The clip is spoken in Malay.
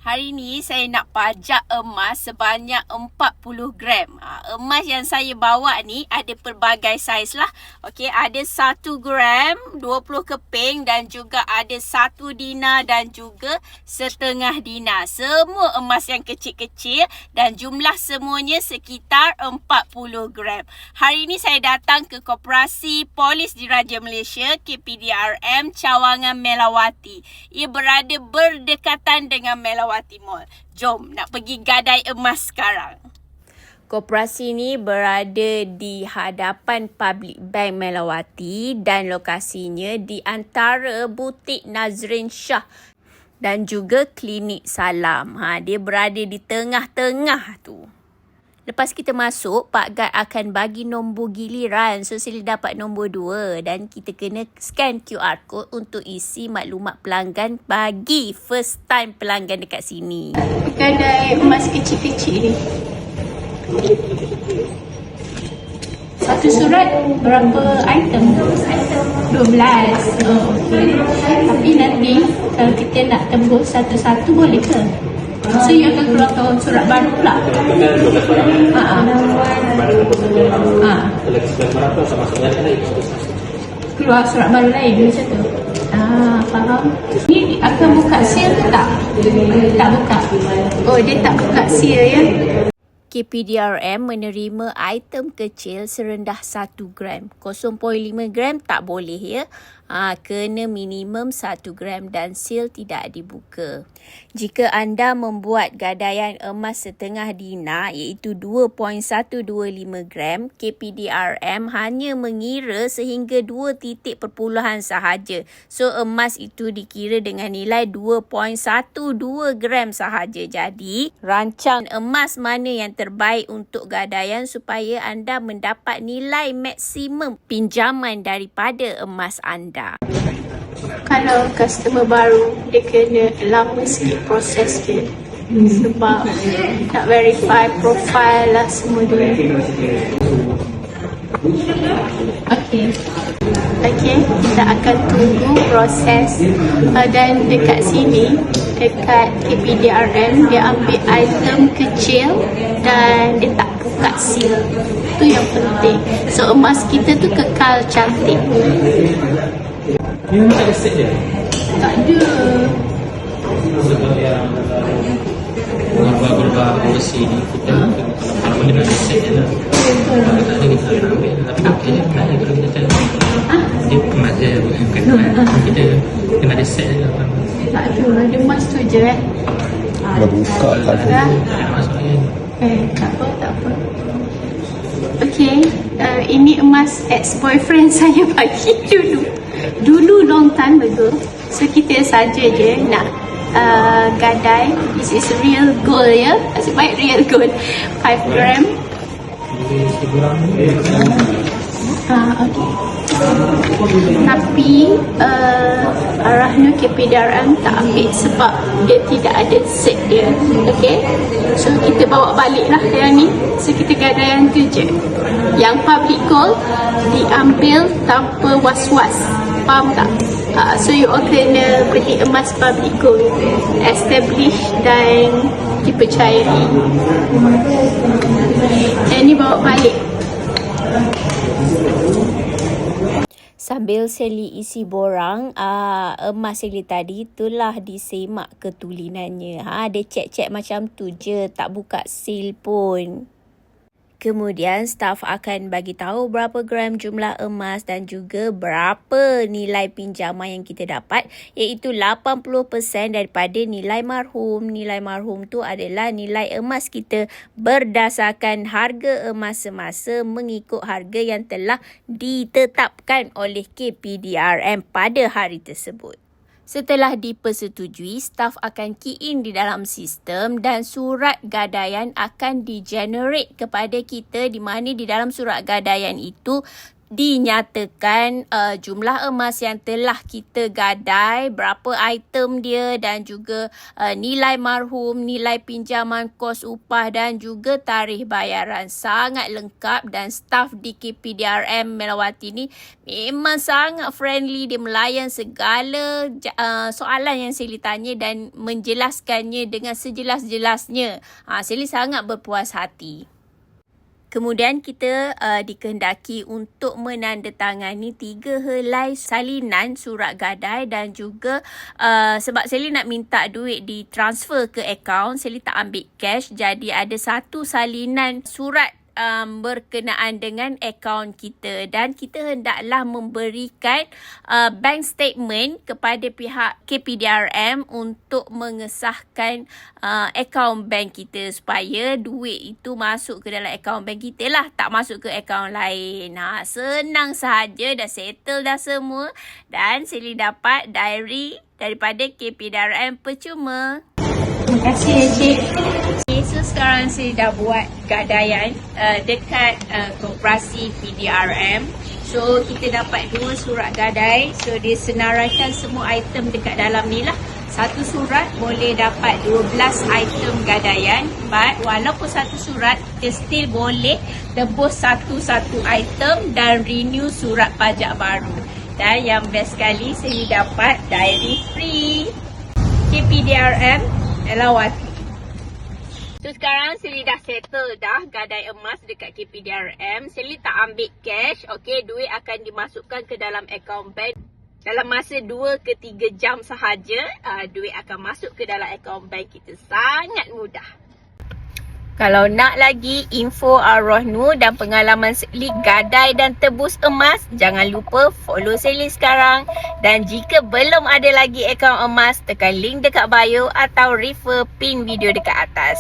Hari ni saya nak pajak emas sebanyak 40 gram. Emas yang saya bawa ni ada pelbagai saiz lah. Okey, ada 1 gram, 20 keping dan juga ada 1 dinar dan juga setengah dinar. Semua emas yang kecil-kecil dan jumlah semuanya sekitar 40 gram. Hari ni saya datang ke Koperasi Polis Diraja Malaysia KPDRM Cawangan Melawati. Ia berada berdekatan dengan Melawati Mall. Jom nak pergi gadai emas sekarang. Koperasi ni berada di hadapan Public Bank Melawati dan lokasinya di antara butik Nazrin Shah dan juga klinik Salam. Dia berada di tengah-tengah tu. Lepas kita masuk, Pak Guard akan bagi nombor giliran. So, sila dapat nombor 2 dan kita kena scan QR code untuk isi maklumat pelanggan bagi first time pelanggan dekat sini. Kedai emas kecil-kecil ni. Satu surat berapa item? 12. Okay. Tapi nanti kalau kita nak tembus satu-satu boleh ke? So, you akan keluarkan surat baru pula? Keluar surat baru lain macam tu? Faham. Ni akan buka seal ke tak? Tak buka. Oh, dia tak buka seal ya? KPDRM menerima item kecil serendah 1 gram. 0.5 gram tak boleh ya. Kena minimum 1 gram dan seal tidak dibuka. Jika anda membuat gadaian emas setengah dinar iaitu 2.125 gram, KPDRM hanya mengira sehingga 2 titik perpuluhan sahaja. So emas itu dikira dengan nilai 2.12 gram sahaja. Jadi rancang emas mana yang terbaik untuk gadaian supaya anda mendapat nilai maksimum pinjaman daripada emas anda. Kalau customer baru, dia kena lama sikit proses dia. Sebab nak verify profile lah semua dia. Okay, kita akan tunggu proses. Dan dekat sini, dekat KPDRM, dia ambil item kecil dan dia tak buka seal. Itu yang penting. So emas kita tu kekal cantik. Dia tak ada set dia? Tak ada. Sebab yang berubah kursi ni, kita kalau boleh ada set dia lah. Kalau tak ada, kita nak ambil. Tapi okey je, tak ada kalau kita cari. Dia emas je, bukan kita kena ada set dia lah. Tak ada emas tu je Dah buka tak ada. Tak ada emas lain. Tak apa. Okey, ini emas ex-boyfriend saya bagi dulu long time ago. So kita saja je nak gadai. This is real gold ya. Nasib baik real gold. 5 gram. Okay. Tapi arahnya KPDRM tak ambil sebab dia tidak ada set dia. Okay. So kita bawa balik lah yang ni. So kita gadai yang tu je. Yang public gold diambil tanpa was-was. Faham tak? So you all kena beli emas public gold, establish dan dipercayai. Dan ni bawa balik. Sambil Sally isi borang, emas Sally tadi telah disemak ketulinannya. Dia cek-cek macam tu je, tak buka seal pun. Kemudian staf akan bagi tahu berapa gram jumlah emas dan juga berapa nilai pinjaman yang kita dapat, iaitu 80% daripada nilai marhum. Nilai marhum tu adalah nilai emas kita berdasarkan harga emas semasa mengikut harga yang telah ditetapkan oleh KPDRM pada hari tersebut. Setelah dipersetujui, staf akan key in di dalam sistem dan surat gadaian akan di-generate kepada kita, di mana di dalam surat gadaian itu dinyatakan jumlah emas yang telah kita gadai, berapa item dia dan juga nilai marhum, nilai pinjaman, kos upah dan juga tarikh bayaran. Sangat lengkap dan staf di KPDRM Melawati ni memang sangat friendly. Dia melayan segala soalan yang Sally tanya dan menjelaskannya dengan sejelas-jelasnya. Sally sangat berpuas hati. Kemudian kita dikehendaki untuk menandatangani 3 helai salinan surat gadai dan juga sebab Sally nak minta duit ditransfer ke akaun, Sally tak ambil cash. Jadi ada satu salinan surat berkenaan dengan akaun kita dan kita hendaklah memberikan bank statement kepada pihak KPDRM untuk mengesahkan akaun bank kita supaya duit itu masuk ke dalam akaun bank kita lah, tak masuk ke akaun lain. Senang sahaja, dah settle dah semua dan Sally dapat diary daripada KPDRM percuma. Terima kasih ya Cik. So sekarang saya dah buat gadaian dekat koperasi PDRM. So kita dapat 2 surat gadai. So dia senaraikan semua item dekat dalam ni lah. Satu surat boleh dapat 12 item gadaian. But walaupun satu surat, kita still boleh tebus satu-satu item dan renew surat pajak baru. Dan yang best sekali, saya dapat diary free KPDRM Melawati. So sekarang Sally dah settle dah gadai emas dekat KPDRM. Sally tak ambil cash. Okay, duit akan dimasukkan ke dalam akaun bank. Dalam masa 2 ke 3 jam sahaja, duit akan masuk ke dalam akaun bank kita. Sangat mudah. Kalau nak lagi info Arwah Nur dan pengalaman Sally gadai dan tebus emas, jangan lupa follow Sally sekarang. Dan jika belum ada lagi akaun emas, tekan link dekat bio atau refer pin video dekat atas.